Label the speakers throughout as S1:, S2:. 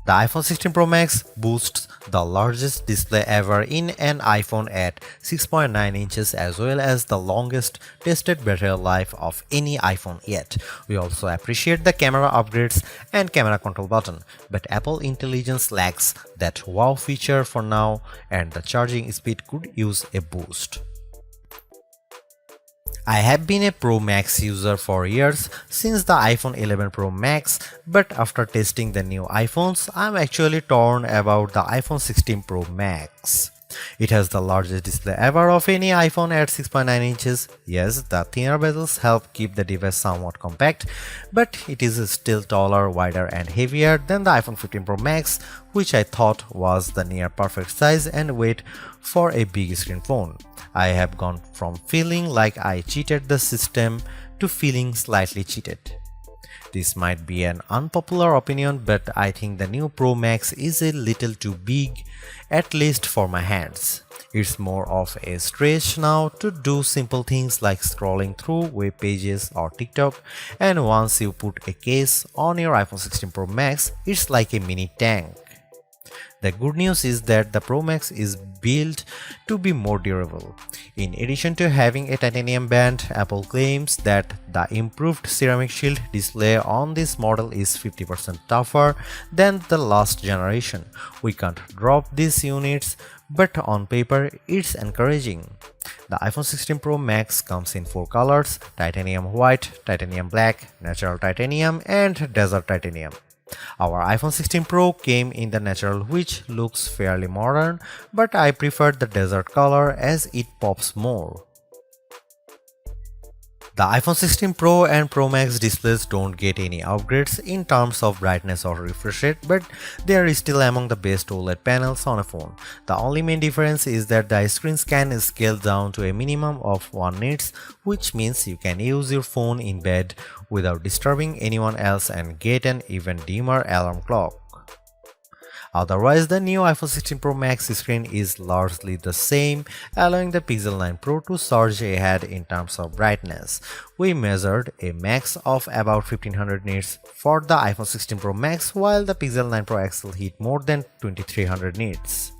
S1: The iPhone 16 Pro Max boasts the largest display ever in an iPhone at 6.9 inches as well as the longest tested battery life of any iPhone yet. We also appreciate the camera upgrades and camera control button, but Apple Intelligence lacks that wow feature for now and the charging speed could use a boost. I have been a Pro Max user for years since the iPhone 11 Pro Max, but after testing the new iPhones, I'm actually torn about the iPhone 16 Pro Max. It has the largest display ever of any iPhone at 6.9 inches. Yes, the thinner bezels help keep the device somewhat compact, but it is still taller, wider and heavier than the iPhone 15 Pro Max, which I thought was the near perfect size and weight for a big screen phone. I have gone from feeling like I cheated the system to feeling slightly cheated. This might be an unpopular opinion, but I think the new Pro Max is a little too big, at least for my hands. It's more of a stretch now to do simple things like scrolling through web pages or TikTok, and once you put a case on your iPhone 16 Pro Max, it's like a mini tank. The good news is that the Pro Max is built to be more durable. In addition to having a titanium band, Apple claims that the improved ceramic shield display on this model is 50% tougher than the last generation. We can't drop these units, but on paper it's encouraging. The iPhone 16 Pro Max comes in 4 colors: titanium white, titanium black, natural titanium, and desert titanium. Our iPhone 16 Pro came in the natural, which looks fairly modern, but I prefer the desert color as it pops more. The iPhone 16 Pro and Pro Max displays don't get any upgrades in terms of brightness or refresh rate, but they are still among the best OLED panels on a phone. The only main difference is that the screens can scale down to a minimum of 1 nits, which means you can use your phone in bed without disturbing anyone else and get an even dimmer alarm clock. Otherwise, the new iPhone 16 Pro Max screen is largely the same, allowing the Pixel 9 Pro to surge ahead in terms of brightness. We measured a max of about 1500 nits for the iPhone 16 Pro Max, while the Pixel 9 Pro XL hit more than 2300 nits.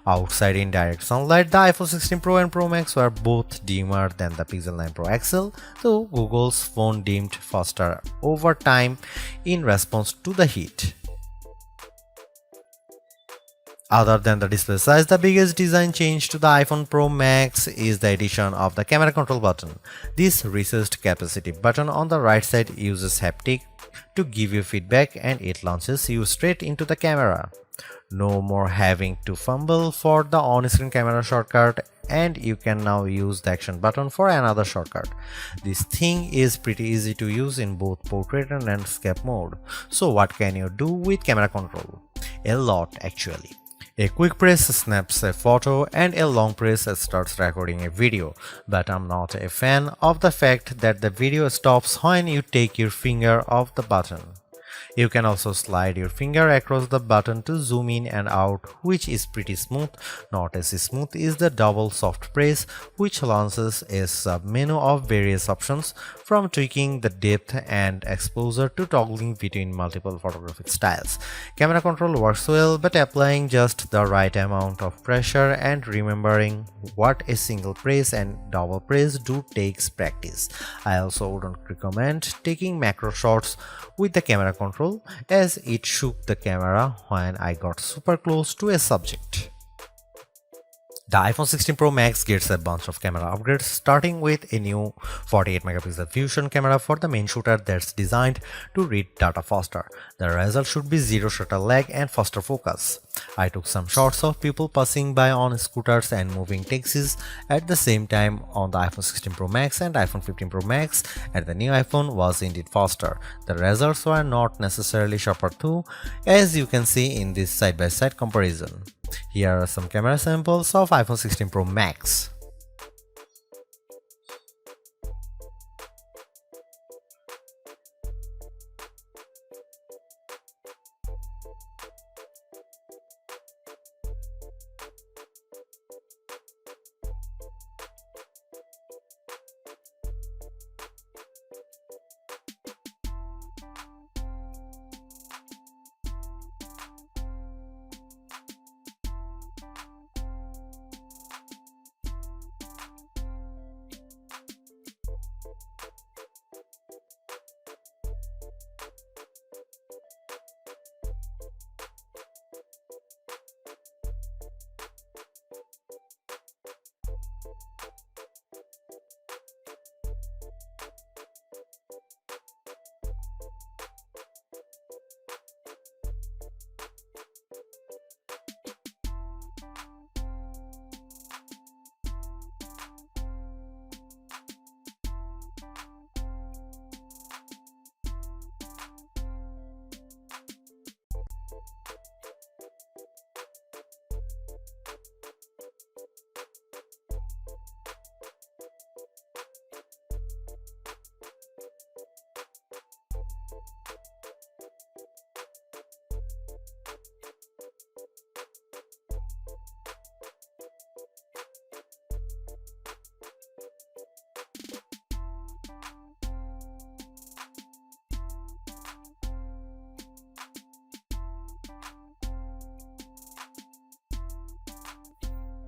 S1: Outside in direct sunlight, the iPhone 16 Pro and Pro Max were both dimmer than the Pixel 9 Pro XL, though Google's phone dimmed faster over time in response to the heat. Other than the display size, the biggest design change to the iPhone Pro Max is the addition of the camera control button. This recessed capacitive button on the right side uses haptic to give you feedback, and it launches you straight into the camera. No more having to fumble for the on-screen camera shortcut, and you can now use the action button for another shortcut. This thing is pretty easy to use in both portrait and landscape mode. So what can you do with camera control? A lot, actually. A quick press snaps a photo and a long press starts recording a video, but I'm not a fan of the fact that the video stops when you take your finger off the button. You can also slide your finger across the button to zoom in and out, which is pretty smooth. Not as smooth is the double soft press, which launches a sub-menu of various options, from tweaking the depth and exposure to toggling between multiple photographic styles. Camera control works well, but applying just the right amount of pressure and remembering what a single press and double press do takes practice. I also wouldn't recommend taking macro shots with the camera control, as it shook the camera when I got super close to a subject. The iPhone 16 Pro Max gets a bunch of camera upgrades, starting with a new 48 megapixel fusion camera for the main shooter that's designed to read data faster. The result should be zero shutter lag and faster focus. I took some shots of people passing by on scooters and moving taxis at the same time on the iPhone 16 Pro Max and iPhone 15 Pro Max, and the new iPhone was indeed faster. The results were not necessarily sharper though, as you can see in this side-by-side comparison. Here are some camera samples of iPhone 16 Pro Max.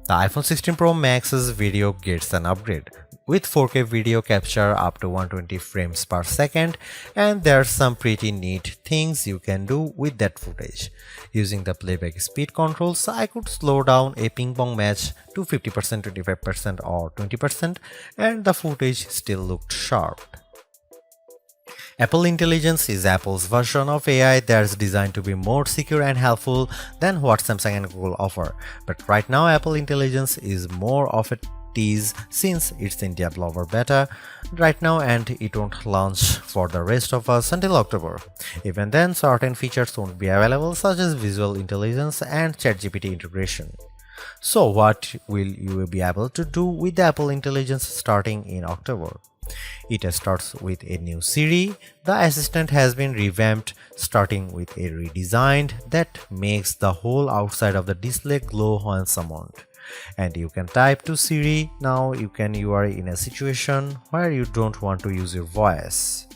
S1: The iPhone 16 Pro Max's video gets an upgrade with 4K video capture up to 120 frames per second, and there's some pretty neat things you can do with that footage. Using the playback speed controls, I could slow down a ping pong match to 50%, 25% or 20%, and the footage still looked sharp. Apple Intelligence is Apple's version of AI that's designed to be more secure and helpful than what Samsung and Google offer. But right now, Apple Intelligence is more of a tease since it's in developer beta right now and it won't launch for the rest of us until October. Even then, certain features won't be available, such as visual intelligence and ChatGPT integration. So what will you be able to do with the Apple Intelligence starting in October? It starts with a new Siri. The assistant has been revamped, starting with a redesigned that makes the whole outside of the display glow when summoned. And you can type to Siri. Now you are in a situation where you don't want to use your voice.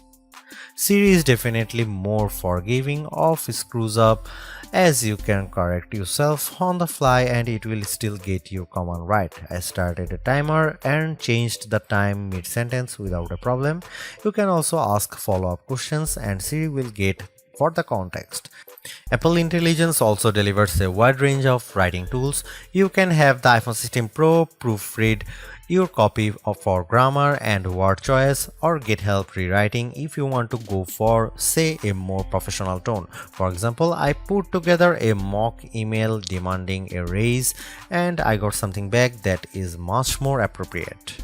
S1: Siri is definitely more forgiving of screws up, as you can correct yourself on the fly and it will still get your command right. I started a timer and changed the time mid-sentence without a problem. You can also ask follow-up questions and Siri will get for the context. Apple Intelligence also delivers a wide range of writing tools. You can have the iPhone 16 Pro proofread your copy for grammar and word choice, or get help rewriting if you want to go for, say, a more professional tone. For example, I put together a mock email demanding a raise and I got something back that is much more appropriate.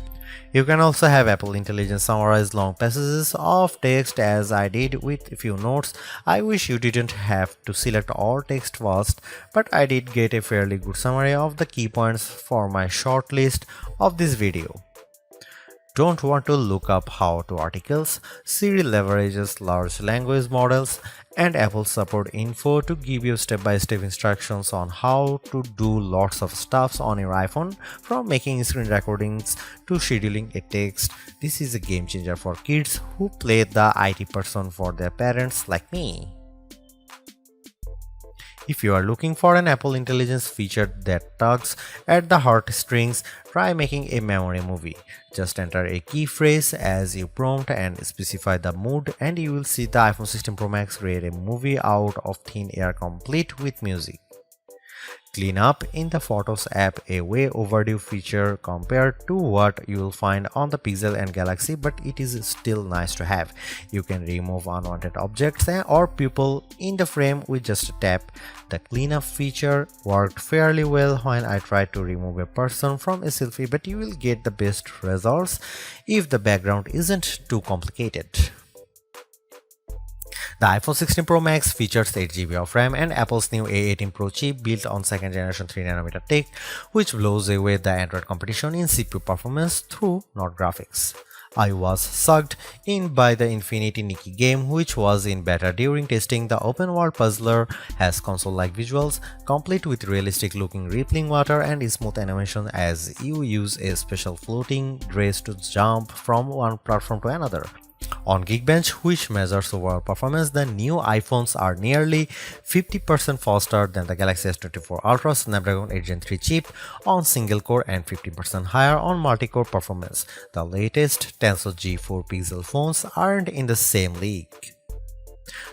S1: You can also have Apple Intelligence summarize long passages of text, as I did with a few notes. I wish you didn't have to select all text first, but I did get a fairly good summary of the key points for my short list of this video. Don't want to look up how-to articles? Siri leverages large language models and Apple support info to give you step-by-step instructions on how to do lots of stuffs on your iPhone, from making screen recordings to scheduling a text. This is a game changer for kids who play the IT person for their parents like me. If you are looking for an Apple Intelligence feature that tugs at the heartstrings, try making a memory movie. Just enter a key phrase as you prompt and specify the mood, and you will see the iPhone 16 Pro Max create a movie out of thin air complete with music. Clean up in the Photos app, a way overdue feature compared to what you will find on the Pixel and Galaxy, but it is still nice to have. You can remove unwanted objects or people in the frame with just a tap. The cleanup feature worked fairly well when I tried to remove a person from a selfie, but you will get the best results if the background isn't too complicated. The iPhone 16 Pro Max features 8GB of RAM and Apple's new A18 Pro chip built on 2nd generation 3nm tech, which blows away the Android competition in CPU performance through not graphics. I was sucked in by the Infinity Nikki game, which was in beta during testing. The open world puzzler has console-like visuals, complete with realistic looking rippling water and smooth animation as you use a special floating dress to jump from one platform to another. On Geekbench, which measures overall performance, the new iPhones are nearly 50% faster than the Galaxy S24 Ultra Snapdragon 8 Gen 3 chip on single core and 15% higher on multi-core performance. The latest Tensor G4 Pixel phones aren't in the same league.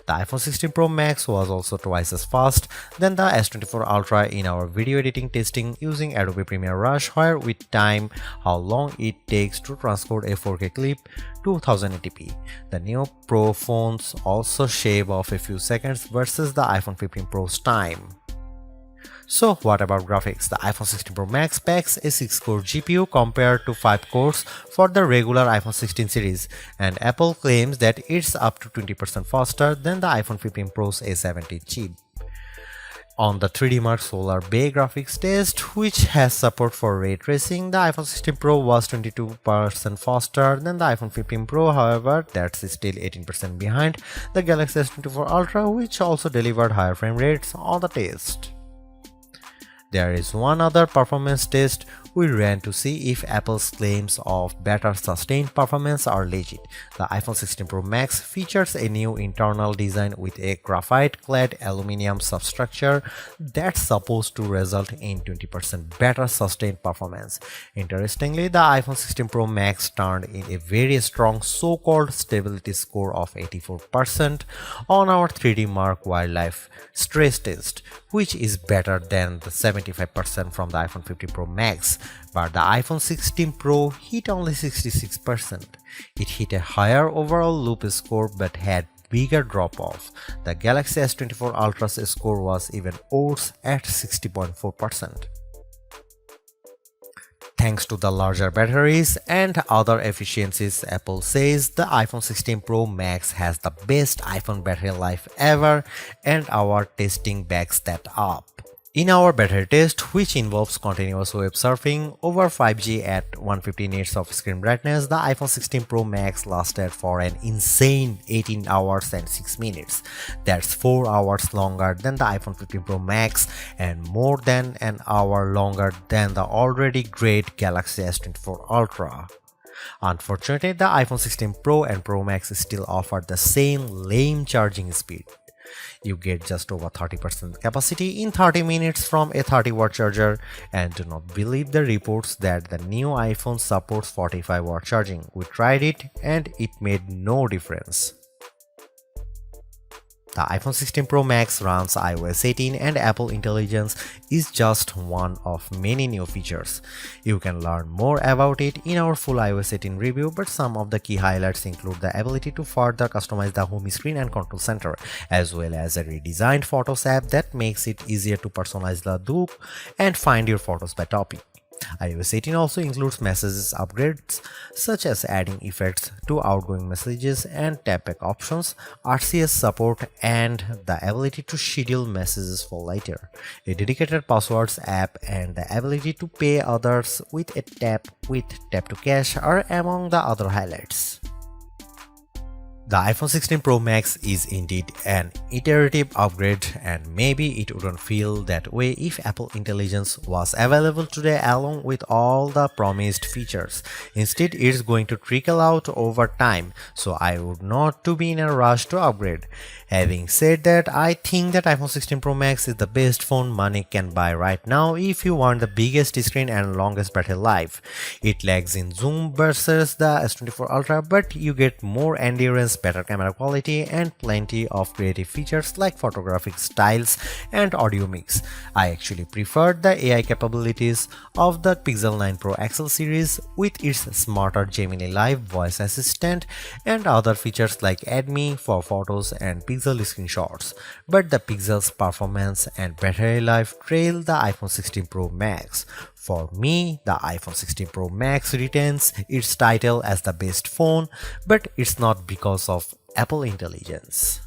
S1: The iPhone 16 Pro Max was also twice as fast than the S24 Ultra in our video editing testing using Adobe Premiere Rush, where we time how long it takes to transport a 4K clip to 1080p. The new Pro phones also shave off a few seconds versus the iPhone 15 Pro's time. So what about graphics? The iPhone 16 Pro Max packs a 6-core GPU compared to 5 cores for the regular iPhone 16 series, and Apple claims that it's up to 20% faster than the iPhone 15 Pro's A70 chip. On the 3D Mark Solar Bay graphics test, which has support for ray tracing, the iPhone 16 Pro was 22% faster than the iPhone 15 Pro. However, that's still 18% behind the Galaxy S24 Ultra, which also delivered higher frame rates on the test. There is one other performance test we ran to see if Apple's claims of better sustained performance are legit. The iPhone 16 Pro Max features a new internal design with a graphite-clad aluminum substructure that's supposed to result in 20% better sustained performance. Interestingly, the iPhone 16 Pro Max turned in a very strong so-called stability score of 84% on our 3D Mark Wildlife stress test, which is better than the 75% from the iPhone 15 Pro Max, but the iPhone 16 Pro hit only 66%. It hit a higher overall loop score but had bigger drop-off. The Galaxy S24 Ultra's score was even worse at 60.4%. Thanks to the larger batteries and other efficiencies, Apple says the iPhone 16 Pro Max has the best iPhone battery life ever, and our testing backs that up. In our battery test, which involves continuous web surfing over 5G at 150 nits of screen brightness, the iPhone 16 Pro Max lasted for an insane 18 hours and 6 minutes. That's 4 hours longer than the iPhone 15 Pro Max and more than an hour longer than the already great Galaxy S24 Ultra. Unfortunately, the iPhone 16 Pro and Pro Max still offer the same lame charging speed. You get just over 30% capacity in 30 minutes from a 30-watt charger, and do not believe the reports that the new iPhone supports 45-watt charging. We tried it and it made no difference. The iPhone 16 Pro Max runs iOS 18 and Apple Intelligence is just one of many new features. You can learn more about it in our full iOS 18 review, but some of the key highlights include the ability to further customize the home screen and control center, as well as a redesigned Photos app that makes it easier to personalize the look and find your photos by topic. iOS 18 also includes messages upgrades such as adding effects to outgoing messages and tapback options, RCS support, and the ability to schedule messages for later. A dedicated passwords app and the ability to pay others with a tap to cash are among the other highlights. The iPhone 16 Pro Max is indeed an iterative upgrade, and maybe it wouldn't feel that way if Apple Intelligence was available today along with all the promised features. Instead, it's going to trickle out over time, so I would not to be in a rush to upgrade. Having said that, I think that iPhone 16 Pro Max is the best phone money can buy right now if you want the biggest screen and longest battery life. It lags in zoom versus the S24 Ultra, but you get more endurance, better camera quality, and plenty of creative features like photographic styles and audio mix. I actually preferred the AI capabilities of the Pixel 9 Pro XL series with its smarter Gemini Live voice assistant and other features like Add Me for photos and Pixel screenshots. But the Pixel's performance and battery life trail the iPhone 16 Pro Max. For me, the iPhone 16 Pro Max retains its title as the best phone, but it's not because of Apple Intelligence.